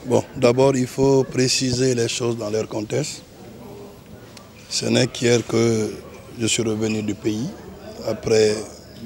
Bon, d'abord, il faut préciser les choses dans leur contexte. Ce n'est qu'hier que je suis revenu du pays, après,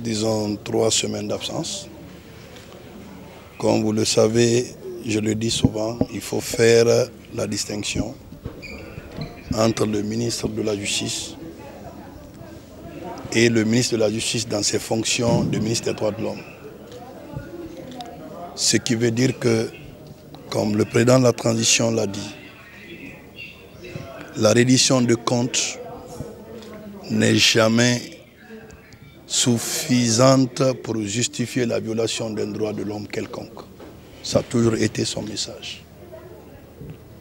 disons, 3 semaines d'absence. Comme vous le savez, je le dis souvent, il faut faire la distinction entre le ministre de la Justice et le ministre de la Justice dans ses fonctions de ministre des Droits de l'Homme. Ce qui veut dire que, comme le président de la transition l'a dit, la reddition de comptes n'est jamais suffisante pour justifier la violation d'un droit de l'homme quelconque. Ça a toujours été son message.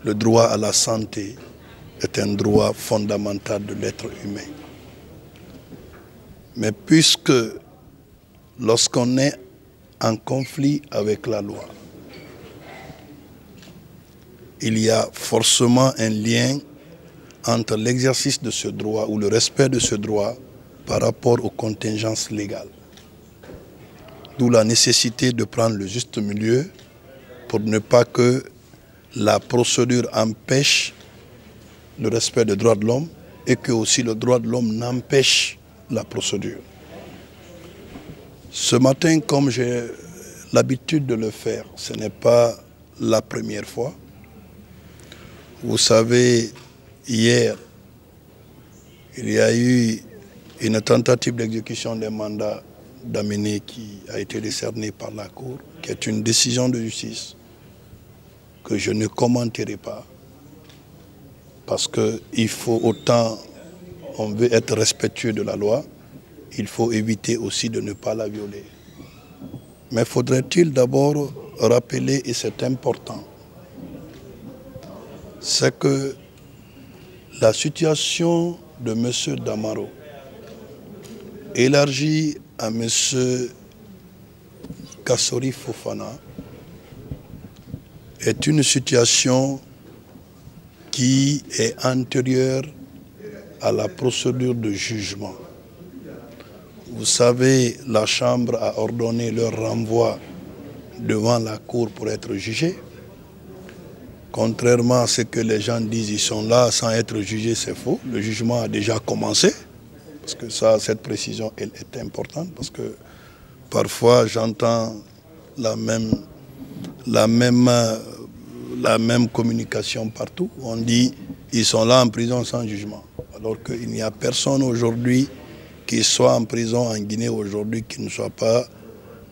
Le droit à la santé est un droit fondamental de l'être humain. Mais puisque lorsqu'on est en conflit avec la loi, il y a forcément un lien entre l'exercice de ce droit ou le respect de ce droit par rapport aux contingences légales. D'où la nécessité de prendre le juste milieu pour ne pas que la procédure empêche le respect des droits de l'homme et que aussi le droit de l'homme n'empêche la procédure. Ce matin, comme j'ai l'habitude de le faire, ce n'est pas la première fois. Vous savez, hier, il y a eu une tentative d'exécution des mandats d'amener qui a été décernée par la Cour, qui est une décision de justice que je ne commenterai pas, parce qu'il faut autant, on veut être respectueux de la loi, il faut éviter aussi de ne pas la violer. Mais faudrait-il d'abord rappeler, et c'est important, c'est que la situation de M. Damaro, élargie à M. Kassori Fofana, est une situation qui est antérieure à la procédure de jugement. Vous savez, la Chambre a ordonné leur renvoi devant la Cour pour être jugés. Contrairement à ce que les gens disent, ils sont là sans être jugés, c'est faux. Le jugement a déjà commencé. Parce que ça, cette précision, elle est importante. Parce que parfois, j'entends la même communication partout. On dit, ils sont là en prison sans jugement. Alors qu'il n'y a personne aujourd'hui qui soit en prison en Guinée aujourd'hui qui ne soit pas,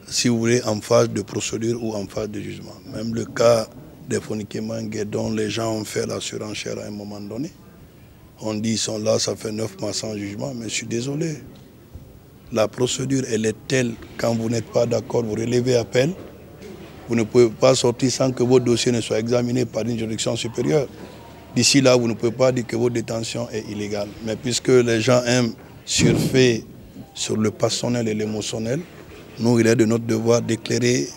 si vous voulez, en phase de procédure ou en phase de jugement. Même le cas des Fonikemangue dont les gens ont fait la surenchère à un moment donné. On dit qu'ils sont là, ça fait 9 mois sans jugement, mais je suis désolé. La procédure, elle est telle, quand vous n'êtes pas d'accord, vous relevez appel, vous ne pouvez pas sortir sans que votre dossier ne soit examiné par une juridiction supérieure. D'ici là, vous ne pouvez pas dire que votre détention est illégale. Mais puisque les gens aiment surfer sur le passionnel et l'émotionnel, nous, il est de notre devoir d'éclairer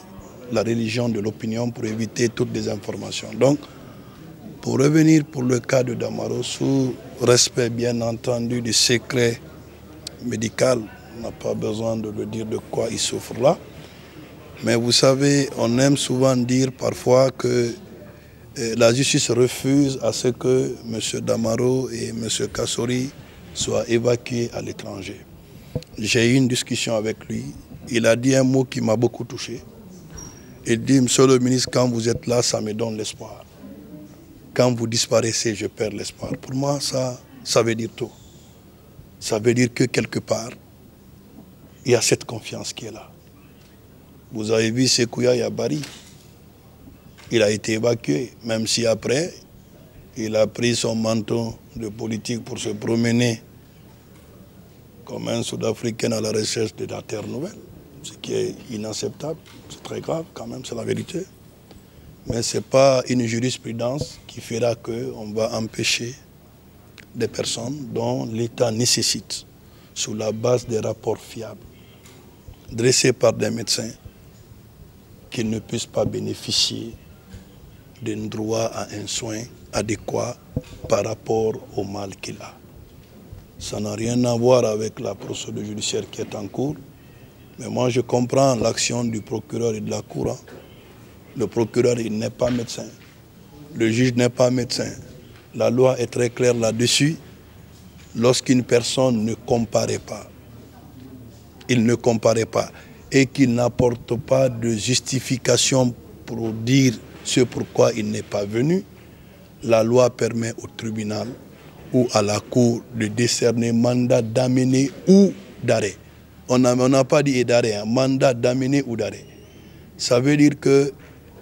la religion de l'opinion pour éviter toutes les informations. Donc, pour revenir pour le cas de Damaro, sous respect bien entendu du secret médical, on n'a pas besoin de le dire de quoi il souffre là. Mais vous savez, on aime souvent dire parfois que la justice refuse à ce que M. Damaro et M. Kassori soient évacués à l'étranger. J'ai eu une discussion avec lui. Il a dit un mot qui m'a beaucoup touché. Il dit, Monsieur le ministre, quand vous êtes là, ça me donne l'espoir. Quand vous disparaissez, je perds l'espoir. Pour moi, ça veut dire tout. Ça veut dire que quelque part, il y a cette confiance qui est là. Vous avez vu Sekouya Yabari. Il a été évacué, même si après, il a pris son manteau de politique pour se promener comme un Sud-Africain à la recherche de la terre nouvelle. Ce qui est inacceptable, c'est très grave quand même, c'est la vérité. Mais ce n'est pas une jurisprudence qui fera qu'on va empêcher des personnes dont l'État nécessite, sur la base des rapports fiables, dressés par des médecins, qu'ils ne puissent pas bénéficier d'un droit à un soin adéquat par rapport au mal qu'il a. Ça n'a rien à voir avec la procédure judiciaire qui est en cours. Mais moi, je comprends l'action du procureur et de la Cour. Le procureur, il n'est pas médecin. Le juge n'est pas médecin. La loi est très claire là-dessus. Lorsqu'une personne ne comparaît pas, il ne comparaît pas et qu'il n'apporte pas de justification pour dire ce pourquoi il n'est pas venu, la loi permet au tribunal ou à la cour de décerner mandat d'amener ou d'arrêt. On n'a pas dit d'arrêt, hein, mandat d'amener ou d'arrêt. Ça veut dire que,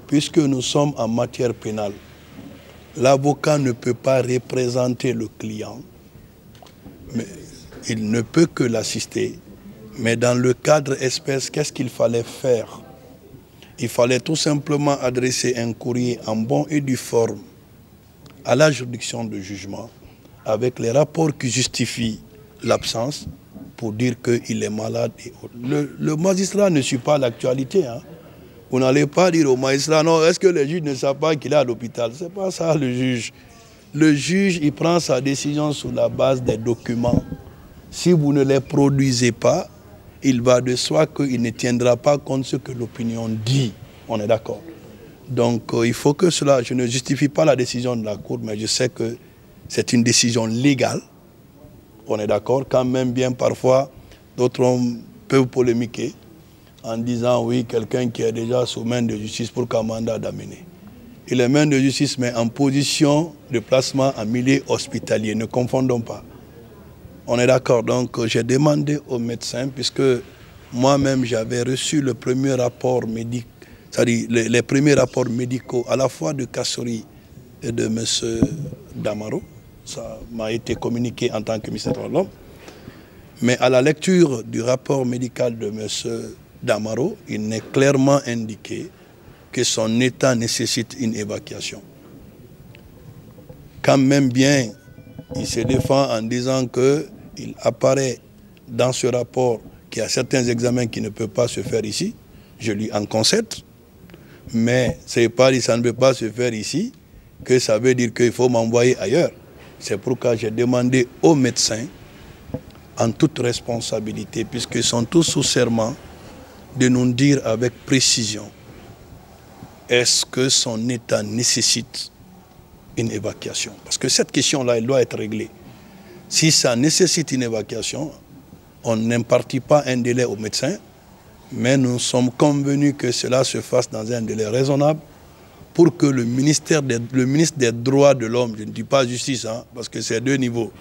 puisque nous sommes en matière pénale, l'avocat ne peut pas représenter le client, mais il ne peut que l'assister. Mais dans le cadre espèce, qu'est-ce qu'il fallait faire? Il fallait tout simplement adresser un courrier en bon et due forme à la juridiction de jugement avec les rapports qui justifient l'absence pour dire qu'il est malade. Le magistrat ne suit pas l'actualité. Hein. Vous n'allez pas dire au magistrat, non, est-ce que le juge ne sait pas qu'il est à l'hôpital? Ce n'est pas ça le juge. Le juge, il prend sa décision sur la base des documents. Si vous ne les produisez pas, il va de soi qu'il ne tiendra pas compte de ce que l'opinion dit. On est d'accord. Donc il faut que cela, je ne justifie pas la décision de la Cour, mais je sais que c'est une décision légale. On est d'accord, quand même bien parfois, d'autres peuvent polémiquer en disant oui, quelqu'un qui est déjà sous main de justice pour qu'un mandat d'amener. Et les mains de justice met en position de placement en milieu hospitalier, ne confondons pas. On est d'accord, donc j'ai demandé au médecin, puisque moi-même j'avais reçu le premier rapport médical, c'est-à-dire les premiers rapports médicaux à la fois de Kassori et de M. Damaro. Ça m'a été communiqué en tant que ministre de l'Homme. Mais à la lecture du rapport médical de M. Damaro, il n'est clairement indiqué que son état nécessite une évacuation. Quand même bien, il se défend en disant qu'il apparaît dans ce rapport qu'il y a certains examens qui ne peuvent pas se faire ici. Je lui en concède. Mais ce n'est pas dit que ça ne peut pas se faire ici, que ça veut dire qu'il faut m'envoyer ailleurs. C'est pourquoi j'ai demandé aux médecins, en toute responsabilité, puisqu'ils sont tous sous serment, de nous dire avec précision, est-ce que son état nécessite une évacuation? Parce que cette question-là, elle doit être réglée. Si ça nécessite une évacuation, on n'impartit pas un délai au médecin, mais nous sommes convenus que cela se fasse dans un délai raisonnable pour que le ministre des droits de l'homme, je ne dis pas justice, hein, parce que c'est deux niveaux.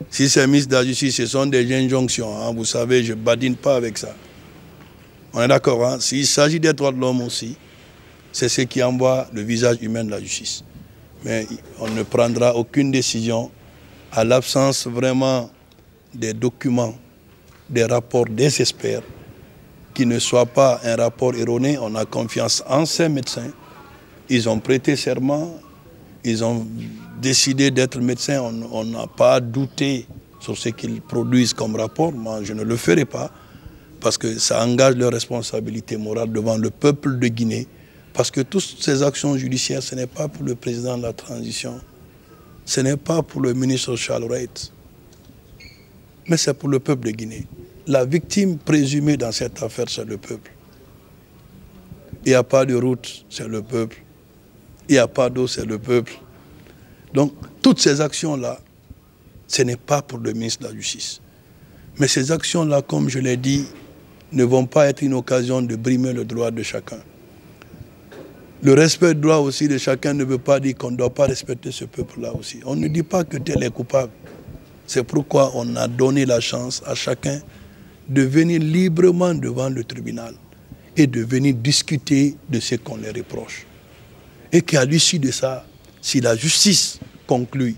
Si c'est le ministre de la justice, ce sont des injonctions. Hein, vous savez, je ne badine pas avec ça. On est d'accord, hein? S'il s'agit des droits de l'homme aussi, c'est ce qui envoie le visage humain de la justice. Mais on ne prendra aucune décision à l'absence vraiment des documents, des rapports des experts, qui ne soit pas un rapport erroné. On a confiance en ces médecins. Ils ont prêté serment, ils ont décidé d'être médecins. On n'a pas douté sur ce qu'ils produisent comme rapport. Moi, je ne le ferai pas parce que ça engage leur responsabilité morale devant le peuple de Guinée. Parce que toutes ces actions judiciaires, ce n'est pas pour le président de la transition, ce n'est pas pour le ministre Charles Wright, mais c'est pour le peuple de Guinée. La victime présumée dans cette affaire, c'est le peuple. Il n'y a pas de route, c'est le peuple. Il n'y a pas d'eau, c'est le peuple. Donc, toutes ces actions-là, ce n'est pas pour le ministre de la Justice. Mais ces actions-là, comme je l'ai dit, ne vont pas être une occasion de brimer le droit de chacun. Le respect du droit aussi de chacun ne veut pas dire qu'on ne doit pas respecter ce peuple-là aussi. On ne dit pas que tel est coupable. C'est pourquoi on a donné la chance à chacun de venir librement devant le tribunal et de venir discuter de ce qu'on les reproche. Et qu'à l'issue de ça, si la justice conclut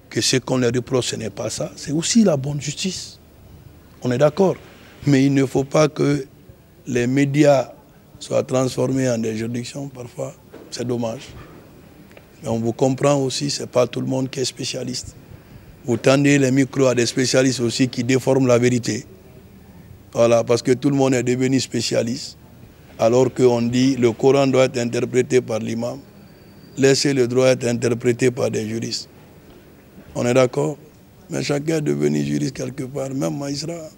que ce qu'on les reproche, ce n'est pas ça, c'est aussi la bonne justice. On est d'accord. Mais il ne faut pas que les médias soient transformés en des juridictions parfois. C'est dommage. Mais on vous comprend aussi, ce n'est pas tout le monde qui est spécialiste. Vous tendez les micros à des spécialistes aussi qui déforment la vérité. Voilà, parce que tout le monde est devenu spécialiste. Alors qu'on dit que le Coran doit être interprété par l'imam, laissez le droit être interprété par des juristes. On est d'accord? Mais chacun est devenu juriste quelque part, même magistrat.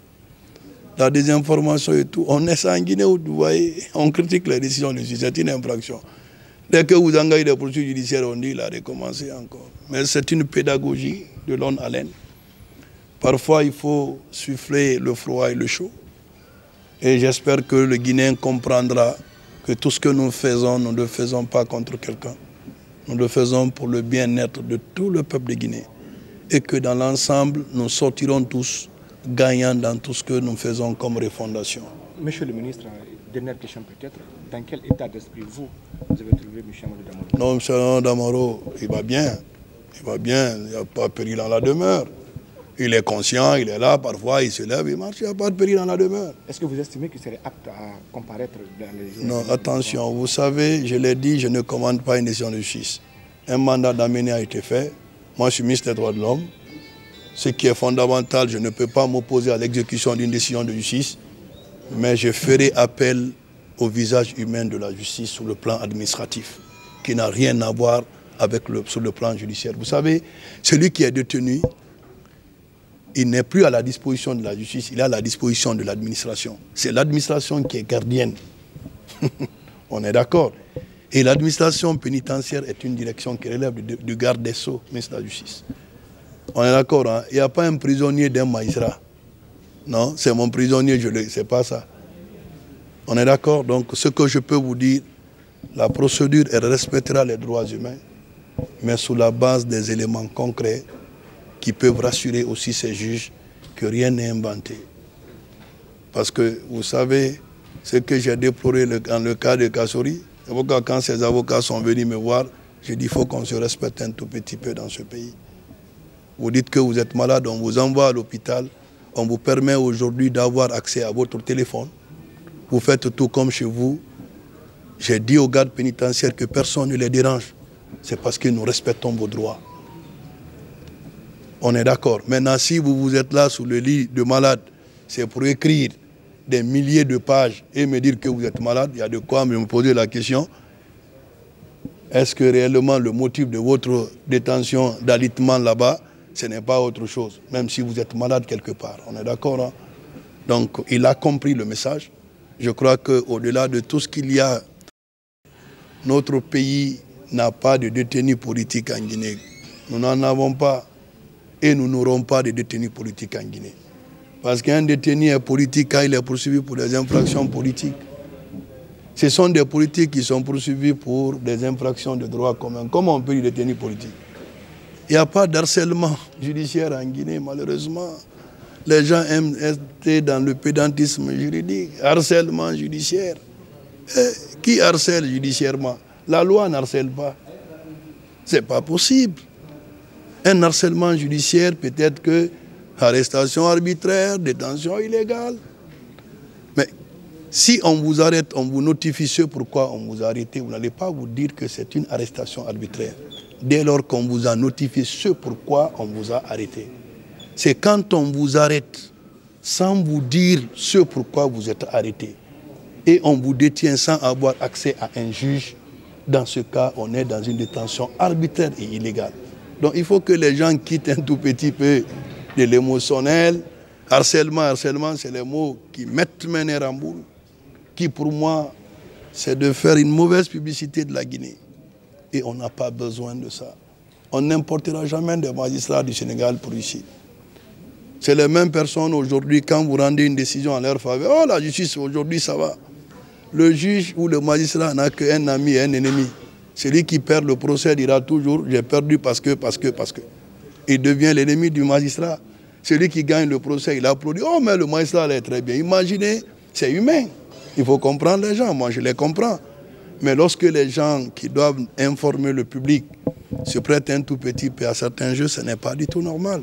La désinformation et tout, on est sanguiné, vous voyez, on critique les décisions de justice, c'est une infraction. Dès que vous engagez des poursuites judiciaires, on dit il a recommencé encore. Mais c'est une pédagogie de longue haleine. Parfois, il faut souffler le froid et le chaud. Et j'espère que le Guinéen comprendra que tout ce que nous faisons, nous ne le faisons pas contre quelqu'un. Nous le faisons pour le bien-être de tout le peuple de Guinée. Et que dans l'ensemble, nous sortirons tous gagnants dans tout ce que nous faisons comme refondation. Monsieur le ministre, dernière question peut-être. Dans quel état d'esprit vous avez trouvé M. Amadou Damaro? Non, M. Amadou Damaro, il va bien. Il va bien. Il n'y a pas de péril dans la demeure. Il est conscient, il est là, parfois il se lève, il marche, il n'y a pas de péril dans la demeure. Est-ce que vous estimez qu'il serait apte à comparaître dans les... Non, attention, vous savez, je l'ai dit, je ne commande pas une décision de justice. Un mandat d'amener a été fait. Moi, je suis ministre des Droits de l'Homme. Ce qui est fondamental, je ne peux pas m'opposer à l'exécution d'une décision de justice, mais je ferai appel au visage humain de la justice sur le plan administratif, qui n'a rien à voir avec sur le plan judiciaire. Vous savez, celui qui est détenu, il n'est plus à la disposition de la justice, il est à la disposition de l'administration. C'est l'administration qui est gardienne. On est d'accord. Et l'administration pénitentiaire est une direction qui relève du garde des Sceaux, ministre de la Justice. On est d'accord, hein? Il n'y a pas un prisonnier d'un magistrat. Non, c'est mon prisonnier, c'est pas ça. On est d'accord. Donc, ce que je peux vous dire, la procédure, elle respectera les droits humains, mais sous la base des éléments concrets qui peuvent rassurer aussi ces juges que rien n'est inventé. Parce que, vous savez, ce que j'ai déploré dans le cas de Kassori, c'est pourquoi quand ces avocats sont venus me voir, j'ai dit qu'il faut qu'on se respecte un tout petit peu dans ce pays. Vous dites que vous êtes malade, on vous envoie à l'hôpital, on vous permet aujourd'hui d'avoir accès à votre téléphone. Vous faites tout comme chez vous. J'ai dit aux gardes pénitentiaires que personne ne les dérange. C'est parce que nous respectons vos droits. On est d'accord. Maintenant, si vous êtes là sous le lit de malade, c'est pour écrire des milliers de pages et me dire que vous êtes malade, il y a de quoi me poser la question. Est-ce que réellement le motif de votre détention d'alitement là-bas, ce n'est pas autre chose, même si vous êtes malade quelque part. On est d'accord, hein? Donc, il a compris le message. Je crois qu'au-delà de tout ce qu'il y a, notre pays n'a pas de détenus politiques en Guinée. Nous n'en avons pas et nous n'aurons pas de détenus politiques en Guinée. Parce qu'un détenu est politique quand il est poursuivi pour des infractions politiques. Ce sont des politiques qui sont poursuivis pour des infractions de droit commun. Comment on peut y détenir politique? Il n'y a pas d'harcèlement judiciaire en Guinée, malheureusement. Les gens aiment être dans le pédantisme juridique. Harcèlement judiciaire. Qui harcèle judiciairement? La loi n'harcèle pas. Ce n'est pas possible. Un harcèlement judiciaire, peut-être que arrestation arbitraire, détention illégale. Mais si on vous arrête, on vous notifie ce pourquoi on vous a arrêté, vous n'allez pas vous dire que c'est une arrestation arbitraire. Dès lors qu'on vous a notifié ce pourquoi on vous a arrêté. C'est quand on vous arrête sans vous dire ce pourquoi vous êtes arrêté et on vous détient sans avoir accès à un juge. Dans ce cas, on est dans une détention arbitraire et illégale. Donc il faut que les gens quittent un tout petit peu de l'émotionnel. Harcèlement, c'est les mots qui mettent mes nerfs en boule, qui pour moi, c'est de faire une mauvaise publicité de la Guinée. Et on n'a pas besoin de ça. On n'importera jamais des magistrats du Sénégal pour ici. C'est les mêmes personnes aujourd'hui, quand vous rendez une décision en leur faveur, oh la justice aujourd'hui ça va. Le juge ou le magistrat n'a qu'un ami et un ennemi. Celui qui perd le procès dira toujours j'ai perdu parce que. Il devient l'ennemi du magistrat. Celui qui gagne le procès, il applaudit. Oh mais le magistrat est très bien. Imaginez, c'est humain. Il faut comprendre les gens, moi je les comprends. Mais lorsque les gens qui doivent informer le public se prêtent un tout petit peu à certains jeux, ce n'est pas du tout normal.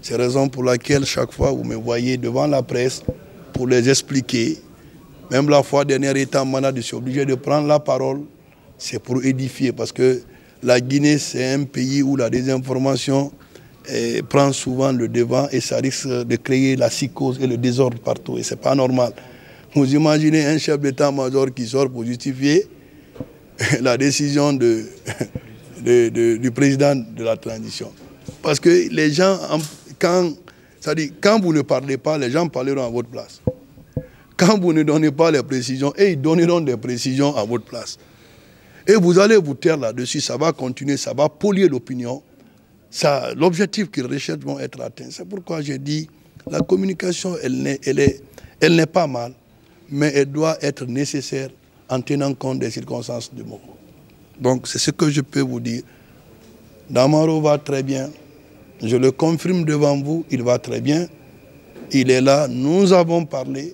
C'est la raison pour laquelle chaque fois vous me voyez devant la presse pour les expliquer. Même la fois dernière étant malade, je suis obligé de prendre la parole. C'est pour édifier parce que la Guinée, c'est un pays où la désinformation prend souvent le devant et ça risque de créer la psychose et le désordre partout. Et ce n'est pas normal. Vous imaginez un chef d'état-major qui sort pour justifier la décision du président de la transition. Parce que les gens, quand vous ne parlez pas, les gens parleront à votre place. Quand vous ne donnez pas les précisions, et ils donneront des précisions à votre place. Et vous allez vous taire là-dessus, ça va continuer, ça va polluer l'opinion. L'objectif qu'ils recherchent vont être atteints. C'est pourquoi j'ai dit, la communication, elle n'est pas mal, mais elle doit être nécessaire en tenant compte des circonstances du moment. Donc c'est ce que je peux vous dire. Damaro va très bien. Je le confirme devant vous, il va très bien. Il est là, nous avons parlé.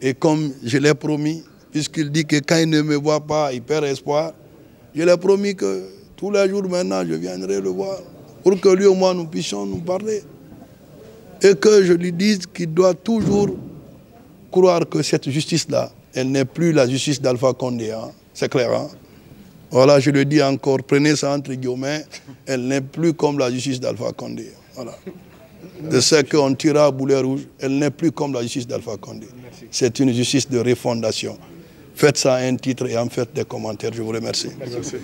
Et comme je l'ai promis, puisqu'il dit que quand il ne me voit pas, il perd espoir, je l'ai promis que tous les jours maintenant, je viendrai le voir pour que lui et moi, nous puissions nous parler. Et que je lui dise qu'il doit toujours croire que cette justice-là, elle n'est plus la justice d'Alpha Condé. Hein? C'est clair. Hein? Voilà, je le dis encore, prenez ça entre guillemets, elle n'est plus comme la justice d'Alpha Condé. Voilà. De ce qu'on tira à boulet rouge, elle n'est plus comme la justice d'Alpha Condé. C'est une justice de refondation. Faites ça un titre et en faites des commentaires. Je vous remercie. Merci.